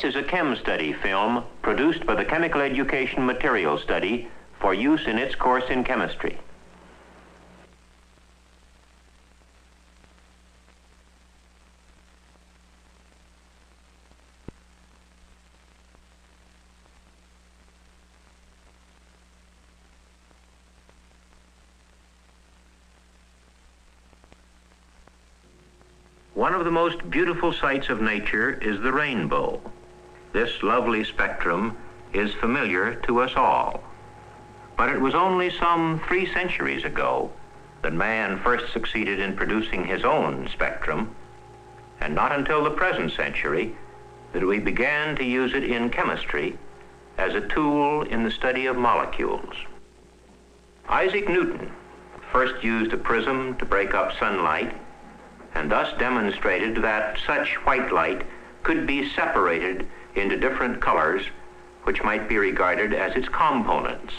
This is a chem study film produced by the Chemical Education Material Study for use in its course in chemistry. One of the most beautiful sights of nature is the rainbow. This lovely spectrum is familiar to us all. But it was only some 3 centuries ago that man first succeeded in producing his own spectrum, and not until the present century that we began to use it in chemistry as a tool in the study of molecules. Isaac Newton first used a prism to break up sunlight, and thus demonstrated that such white light could be separated into different colors which might be regarded as its components.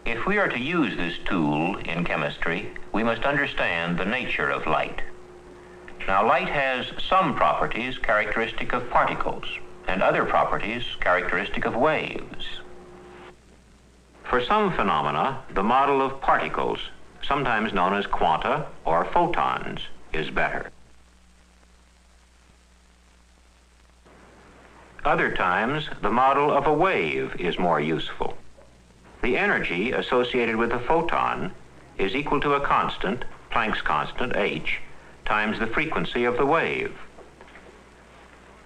If we are to use this tool in chemistry, we must understand the nature of light. Now, light has some properties characteristic of particles and other properties characteristic of waves. For some phenomena, the model of particles, sometimes known as quanta or photons, is better. Other times, the model of a wave is more useful. The energy associated with a photon is equal to a constant, Planck's constant, h, times the frequency of the wave.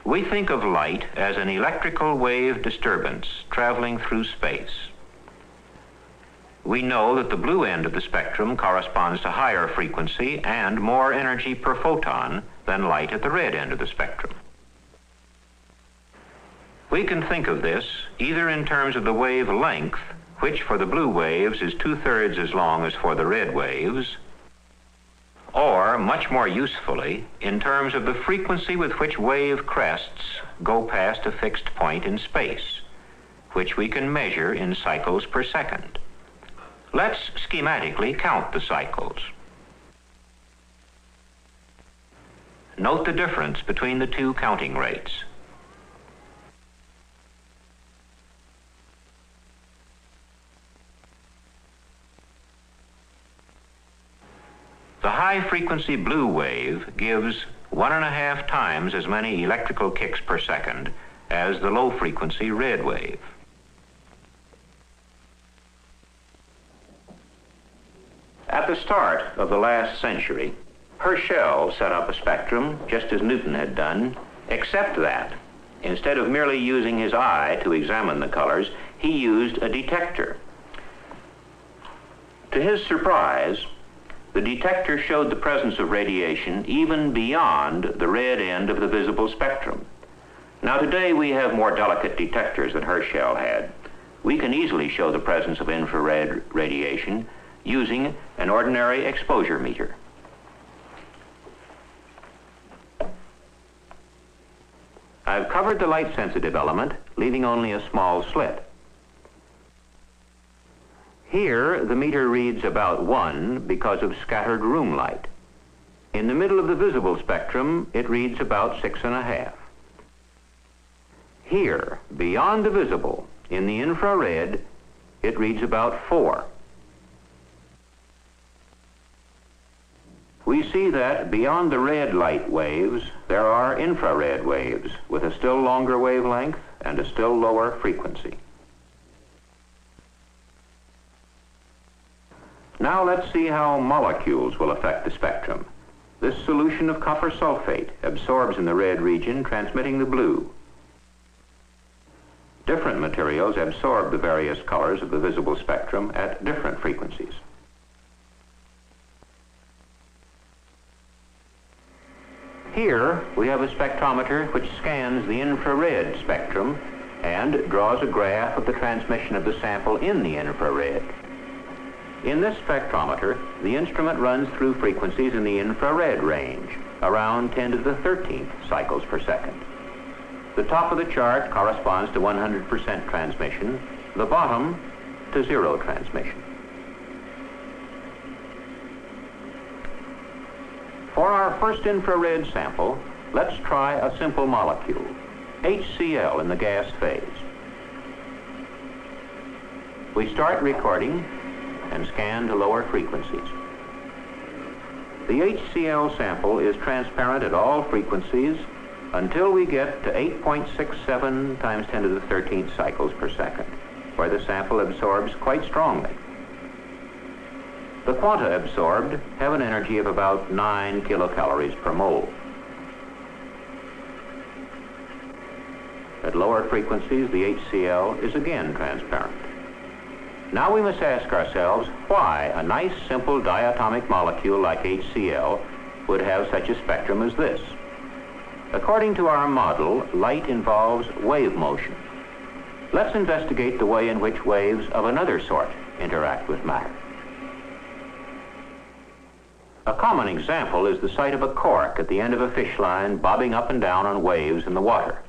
We think of light as an electrical wave disturbance traveling through space. We know that the blue end of the spectrum corresponds to higher frequency and more energy per photon than light at the red end of the spectrum. We can think of this either in terms of the wave length, which for the blue waves is 2/3 as long as for the red waves, or much more usefully in terms of the frequency with which wave crests go past a fixed point in space, which we can measure in cycles per second. Let's schematically count the cycles. Note the difference between the 2 counting rates. The high-frequency blue wave gives 1.5 times as many electrical kicks per second as the low-frequency red wave. At the start of the last century, Herschel set up a spectrum just as Newton had done, except that instead of merely using his eye to examine the colors, he used a detector. To his surprise, the detector showed the presence of radiation even beyond the red end of the visible spectrum. Now, today we have more delicate detectors than Herschel had. We can easily show the presence of infrared radiation using an ordinary exposure meter. I've covered the light-sensitive element, leaving only a small slit. Here, the meter reads about 1 because of scattered room light. In the middle of the visible spectrum, it reads about 6.5. Here, beyond the visible, in the infrared, it reads about 4. We see that beyond the red light waves, there are infrared waves with a still longer wavelength and a still lower frequency. Now let's see how molecules will affect the spectrum. This solution of copper sulfate absorbs in the red region, transmitting the blue. Different materials absorb the various colors of the visible spectrum at different frequencies. Here, we have a spectrometer which scans the infrared spectrum and draws a graph of the transmission of the sample in the infrared. In this spectrometer, the instrument runs through frequencies in the infrared range, around 10 to the 13th cycles per second. The top of the chart corresponds to 100% transmission, the bottom to 0 transmission. For our first infrared sample, let's try a simple molecule, HCl in the gas phase. We start recording and scan to lower frequencies. The HCl sample is transparent at all frequencies until we get to 8.67 times 10 to the 13th cycles per second, where the sample absorbs quite strongly. The quanta absorbed have an energy of about 9 kilocalories per mole. At lower frequencies, the HCl is again transparent. Now we must ask ourselves why a nice simple diatomic molecule like HCl would have such a spectrum as this. According to our model, light involves wave motion. Let's investigate the way in which waves of another sort interact with matter. A common example is the sight of a cork at the end of a fish line bobbing up and down on waves in the water.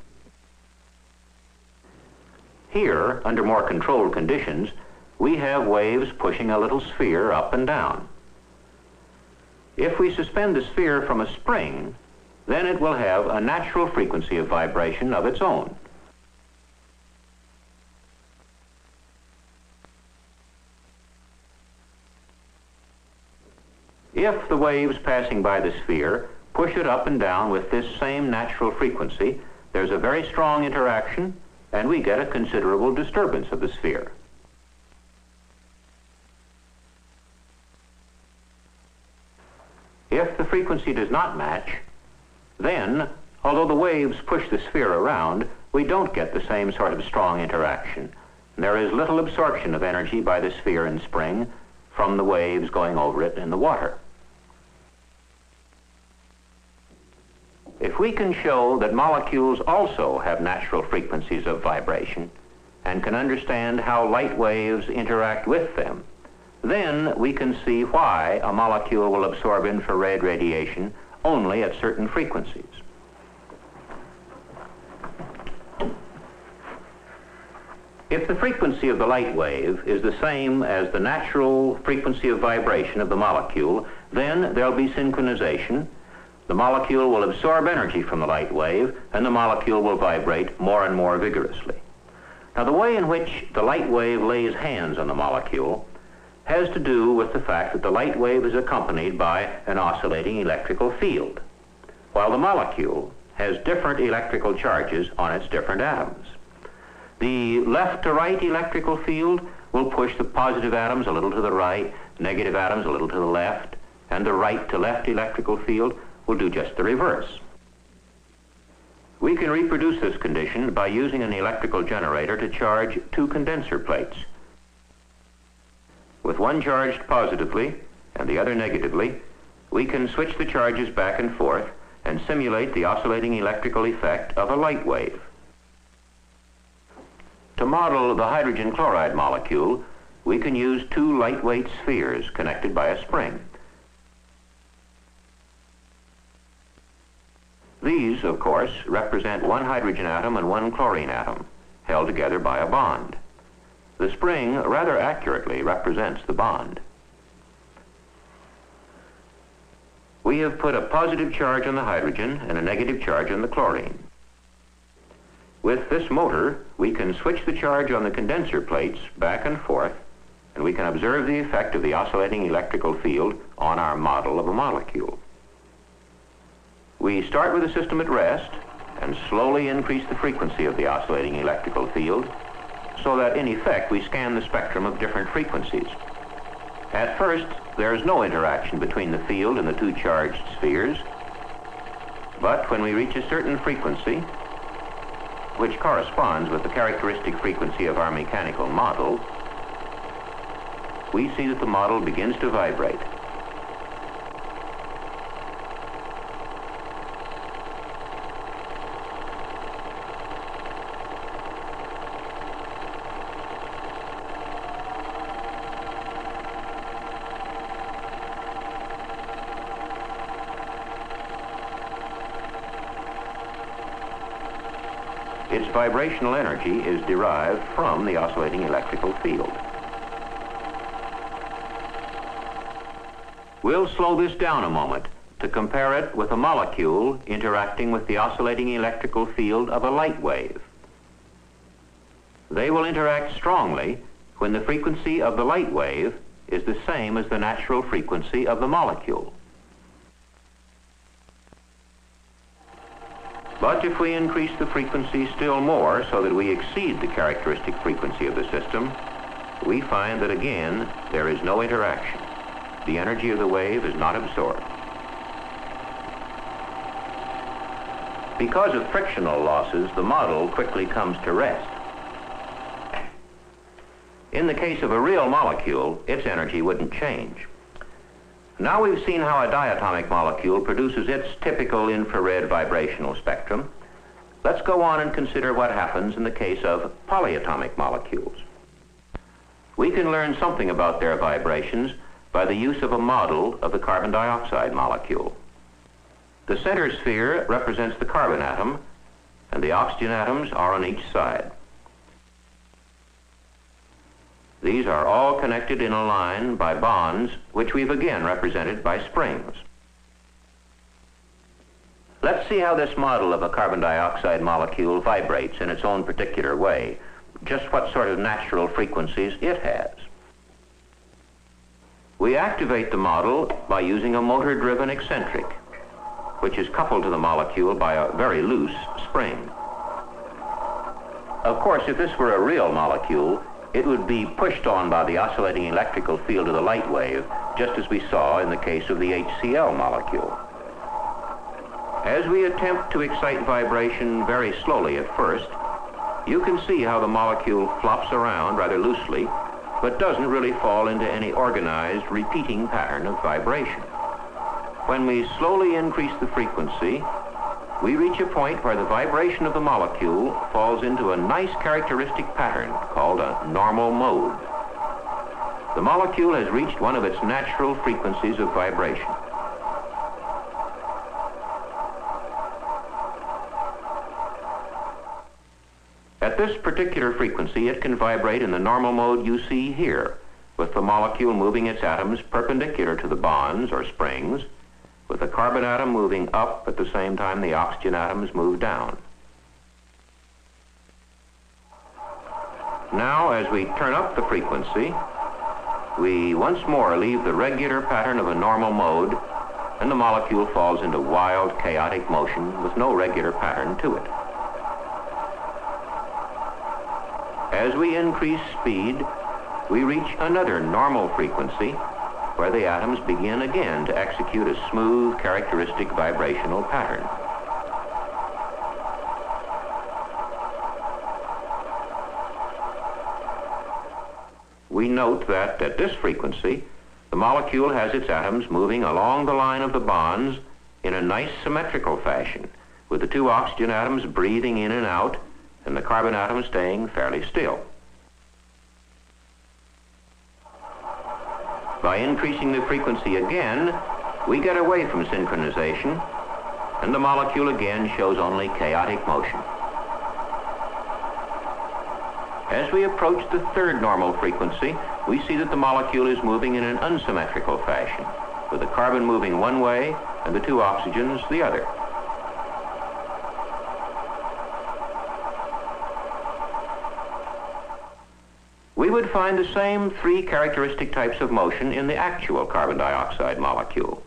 Here, under more controlled conditions, we have waves pushing a little sphere up and down. If we suspend the sphere from a spring, then it will have a natural frequency of vibration of its own. If the waves passing by the sphere push it up and down with this same natural frequency, there's a very strong interaction, and we get a considerable disturbance of the sphere. If the frequency does not match, then, although the waves push the sphere around, we don't get the same sort of strong interaction. There is little absorption of energy by the sphere and spring from the waves going over it in the water. If we can show that molecules also have natural frequencies of vibration and can understand how light waves interact with them, then we can see why a molecule will absorb infrared radiation only at certain frequencies. If the frequency of the light wave is the same as the natural frequency of vibration of the molecule, then there'll be synchronization. The molecule will absorb energy from the light wave, and the molecule will vibrate more and more vigorously. Now, the way in which the light wave lays hands on the molecule has to do with the fact that the light wave is accompanied by an oscillating electrical field, while the molecule has different electrical charges on its different atoms. The left to right electrical field will push the positive atoms a little to the right, negative atoms a little to the left, and the right to left electrical field will do just the reverse. We can reproduce this condition by using an electrical generator to charge two condenser plates. With one charged positively and the other negatively, we can switch the charges back and forth and simulate the oscillating electrical effect of a light wave. To model the hydrogen chloride molecule, we can use two lightweight spheres connected by a spring. These, of course, represent one hydrogen atom and one chlorine atom, held together by a bond. The spring rather accurately represents the bond. We have put a positive charge on the hydrogen and a negative charge on the chlorine. With this motor, we can switch the charge on the condenser plates back and forth, and we can observe the effect of the oscillating electrical field on our model of a molecule. We start with the system at rest and slowly increase the frequency of the oscillating electrical field so that in effect we scan the spectrum of different frequencies. At first, there is no interaction between the field and the two charged spheres, but when we reach a certain frequency, which corresponds with the characteristic frequency of our mechanical model, we see that the model begins to vibrate. Its vibrational energy is derived from the oscillating electrical field. We'll slow this down a moment to compare it with a molecule interacting with the oscillating electrical field of a light wave. They will interact strongly when the frequency of the light wave is the same as the natural frequency of the molecule. But if we increase the frequency still more so that we exceed the characteristic frequency of the system, we find that again there is no interaction. The energy of the wave is not absorbed. Because of frictional losses, the model quickly comes to rest. In the case of a real molecule, its energy wouldn't change. Now we've seen how a diatomic molecule produces its typical infrared vibrational spectrum. Let's go on and consider what happens in the case of polyatomic molecules. We can learn something about their vibrations by the use of a model of the carbon dioxide molecule. The center sphere represents the carbon atom, and the oxygen atoms are on each side. These are all connected in a line by bonds, which we've again represented by springs. Let's see how this model of a carbon dioxide molecule vibrates in its own particular way, just what sort of natural frequencies it has. We activate the model by using a motor-driven eccentric, which is coupled to the molecule by a very loose spring. Of course, if this were a real molecule, it would be pushed on by the oscillating electrical field of the light wave, just as we saw in the case of the HCl molecule. As we attempt to excite vibration very slowly at first, you can see how the molecule flops around rather loosely, but doesn't really fall into any organized, repeating pattern of vibration. When we slowly increase the frequency, we reach a point where the vibration of the molecule falls into a nice characteristic pattern called a normal mode. The molecule has reached one of its natural frequencies of vibration. At this particular frequency, it can vibrate in the normal mode you see here, with the molecule moving its atoms perpendicular to the bonds or springs, with the carbon atom moving up at the same time the oxygen atoms move down. Now, as we turn up the frequency, we once more leave the regular pattern of a normal mode, and the molecule falls into wild, chaotic motion with no regular pattern to it. As we increase speed, we reach another normal frequency, where the atoms begin again to execute a smooth, characteristic vibrational pattern. We note that at this frequency, the molecule has its atoms moving along the line of the bonds in a nice symmetrical fashion, with the two oxygen atoms breathing in and out, and the carbon atom staying fairly still. By increasing the frequency again, we get away from synchronization, and the molecule again shows only chaotic motion. As we approach the third normal frequency, we see that the molecule is moving in an unsymmetrical fashion, with the carbon moving one way and the two oxygens the other. We would find the same three characteristic types of motion in the actual carbon dioxide molecule.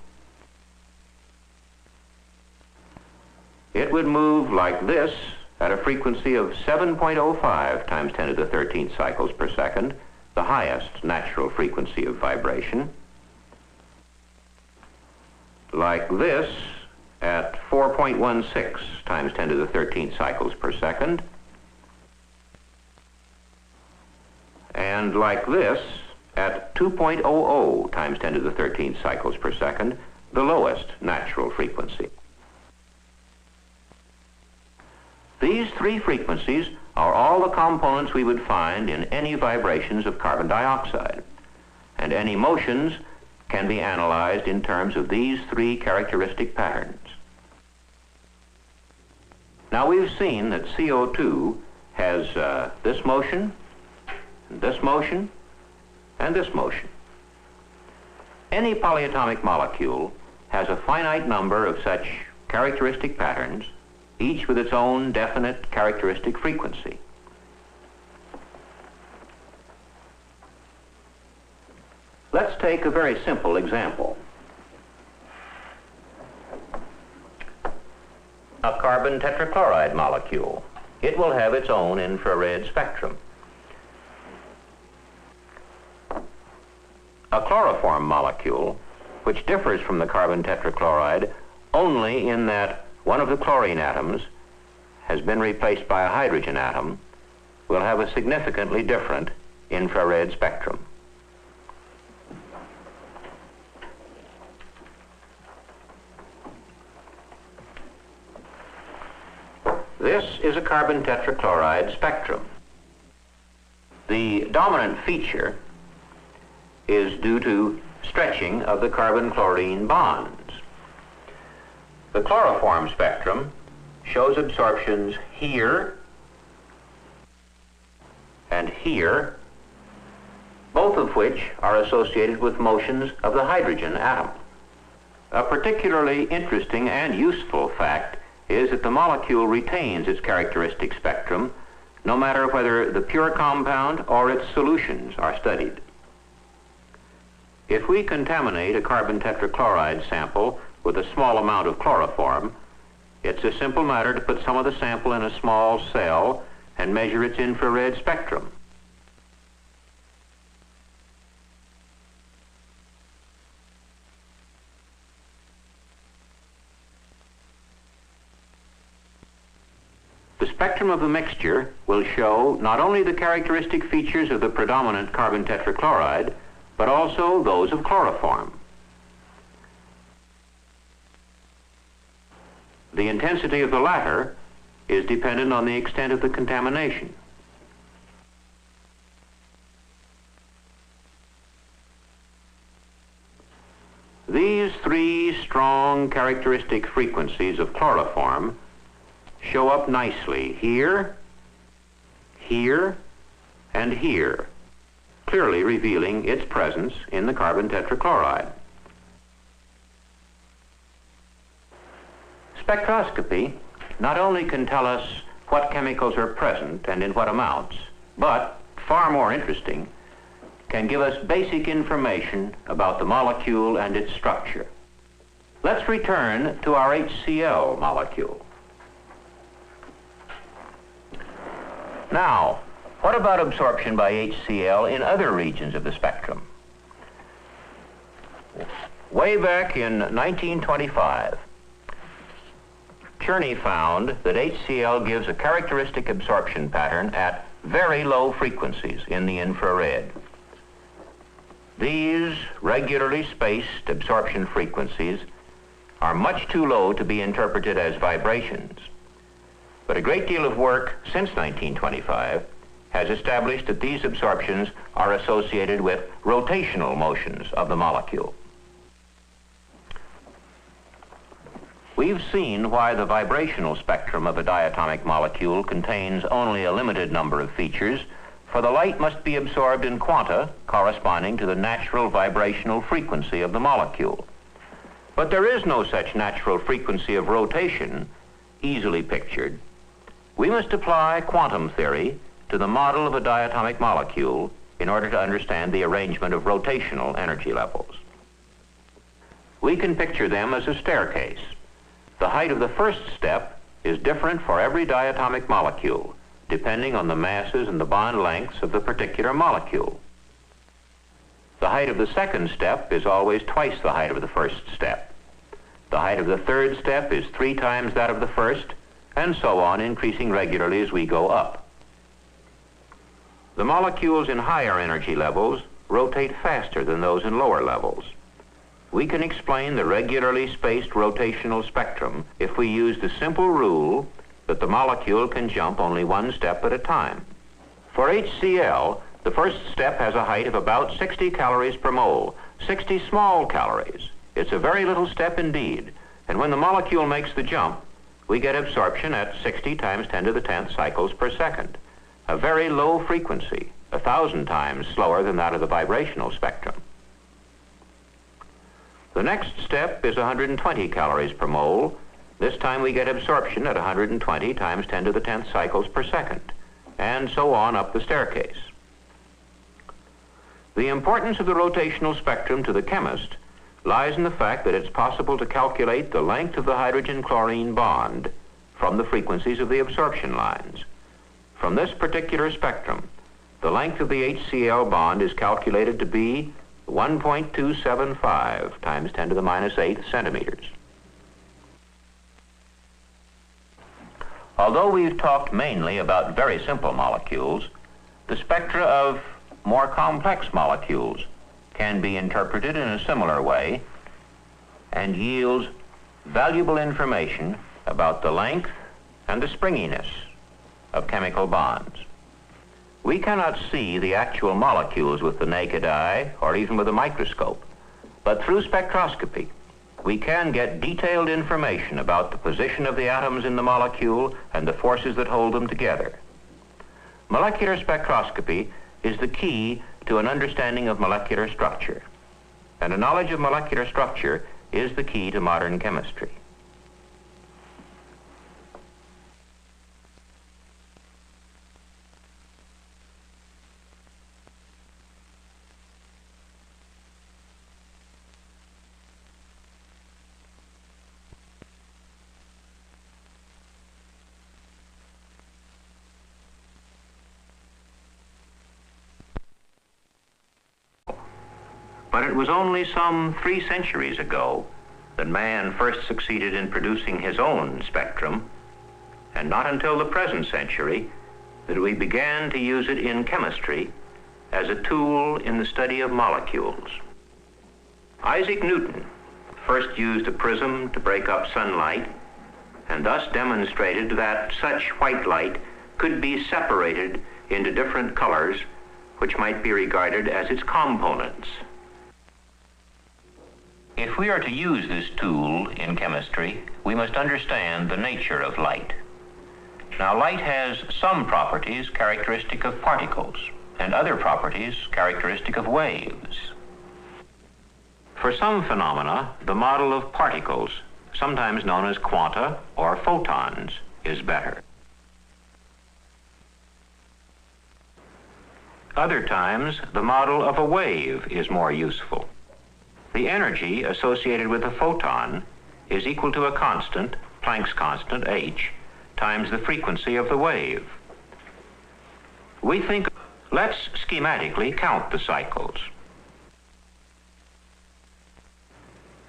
It would move like this at a frequency of 7.05 times 10 to the 13th cycles per second, the highest natural frequency of vibration. Like this at 4.16 times 10 to the 13th cycles per second. And like this at 2.00 times 10 to the 13th cycles per second, the lowest natural frequency. These three frequencies are all the components we would find in any vibrations of carbon dioxide, and any motions can be analyzed in terms of these three characteristic patterns. Now we've seen that CO2 has this motion, this motion, and this motion. Any polyatomic molecule has a finite number of such characteristic patterns, each with its own definite characteristic frequency. Let's take a very simple example. A carbon tetrachloride molecule. It will have its own infrared spectrum. A chloroform molecule, which differs from the carbon tetrachloride only in that one of the chlorine atoms has been replaced by a hydrogen atom, will have a significantly different infrared spectrum. This is a carbon tetrachloride spectrum. The dominant feature is due to stretching of the carbon-chlorine bonds. The chloroform spectrum shows absorptions here and here, both of which are associated with motions of the hydrogen atom. A particularly interesting and useful fact is that the molecule retains its characteristic spectrum no matter whether the pure compound or its solutions are studied. If we contaminate a carbon tetrachloride sample with a small amount of chloroform, it's a simple matter to put some of the sample in a small cell and measure its infrared spectrum. The spectrum of the mixture will show not only the characteristic features of the predominant carbon tetrachloride, but also those of chloroform. The intensity of the latter is dependent on the extent of the contamination. These three strong characteristic frequencies of chloroform show up nicely here, here, and here, clearly revealing its presence in the carbon tetrachloride. Spectroscopy not only can tell us what chemicals are present and in what amounts, but, far more interesting, can give us basic information about the molecule and its structure. Let's return to our HCl molecule. Now, what about absorption by HCl in other regions of the spectrum? Way back in 1925, Cherney found that HCl gives a characteristic absorption pattern at very low frequencies in the infrared. These regularly spaced absorption frequencies are much too low to be interpreted as vibrations. But a great deal of work since 1925 has established that these absorptions are associated with rotational motions of the molecule. We've seen why the vibrational spectrum of a diatomic molecule contains only a limited number of features, for the light must be absorbed in quanta corresponding to the natural vibrational frequency of the molecule. But there is no such natural frequency of rotation easily pictured. We must apply quantum theory to the model of a diatomic molecule in order to understand the arrangement of rotational energy levels. We can picture them as a staircase. The height of the first step is different for every diatomic molecule, depending on the masses and the bond lengths of the particular molecule. The height of the second step is always twice the height of the first step. The height of the third step is 3 times that of the first, and so on, increasing regularly as we go up. The molecules in higher energy levels rotate faster than those in lower levels. We can explain the regularly spaced rotational spectrum if we use the simple rule that the molecule can jump only 1 step at a time. For HCl, the first step has a height of about 60 calories per mole, 60 small calories. It's a very little step indeed, and when the molecule makes the jump, we get absorption at 60 times 10 to the 10th cycles per second, a very low frequency, 1,000 times slower than that of the vibrational spectrum. The next step is 120 calories per mole. This time we get absorption at 120 times 10 to the 10th cycles per second, and so on up the staircase. The importance of the rotational spectrum to the chemist lies in the fact that it's possible to calculate the length of the hydrogen-chlorine bond from the frequencies of the absorption lines. From this particular spectrum, the length of the HCl bond is calculated to be 1.275 times 10 to the minus 8 centimeters. Although we've talked mainly about very simple molecules, the spectra of more complex molecules can be interpreted in a similar way and yields valuable information about the length and the springiness of chemical bonds. We cannot see the actual molecules with the naked eye or even with a microscope, but through spectroscopy, we can get detailed information about the position of the atoms in the molecule and the forces that hold them together. Molecular spectroscopy is the key to an understanding of molecular structure, and a knowledge of molecular structure is the key to modern chemistry. But it was only some 3 centuries ago that man first succeeded in producing his own spectrum, and not until the present century that we began to use it in chemistry as a tool in the study of molecules. Isaac Newton first used a prism to break up sunlight, and thus demonstrated that such white light could be separated into different colors which might be regarded as its components. If we are to use this tool in chemistry, we must understand the nature of light. Now, light has some properties characteristic of particles, and other properties characteristic of waves. For some phenomena, the model of particles, sometimes known as quanta or photons, is better. Other times, the model of a wave is more useful. The energy associated with a photon is equal to a constant, Planck's constant, h, times the frequency of the wave. We think, let's schematically count the cycles.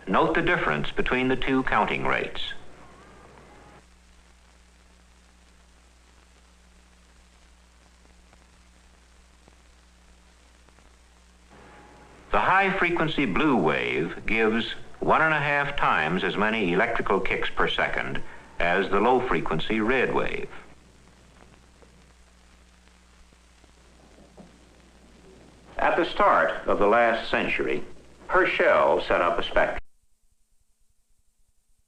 Note the difference between the two counting rates. The high-frequency blue wave gives 1.5 times as many electrical kicks per second as the low-frequency red wave. At the start of the last century, Herschel set up a spectrum.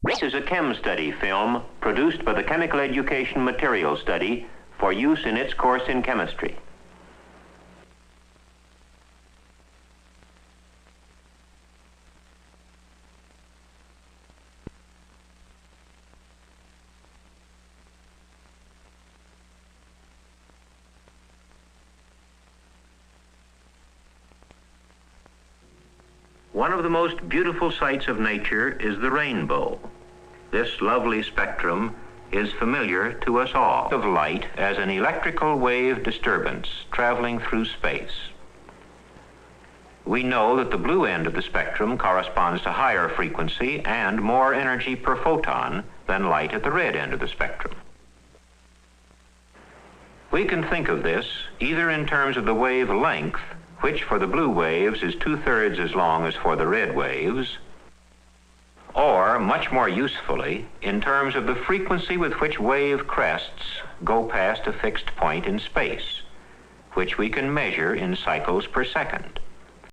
This is a chem study film produced by the Chemical Education Material Study for use in its course in chemistry. One of the most beautiful sights of nature is the rainbow. This lovely spectrum is familiar to us all. Of light as an electrical wave disturbance traveling through space. We know that the blue end of the spectrum corresponds to higher frequency and more energy per photon than light at the red end of the spectrum. We can think of this either in terms of the wave length, which for the blue waves is 2/3 as long as for the red waves, or much more usefully in terms of the frequency with which wave crests go past a fixed point in space, which we can measure in cycles per second.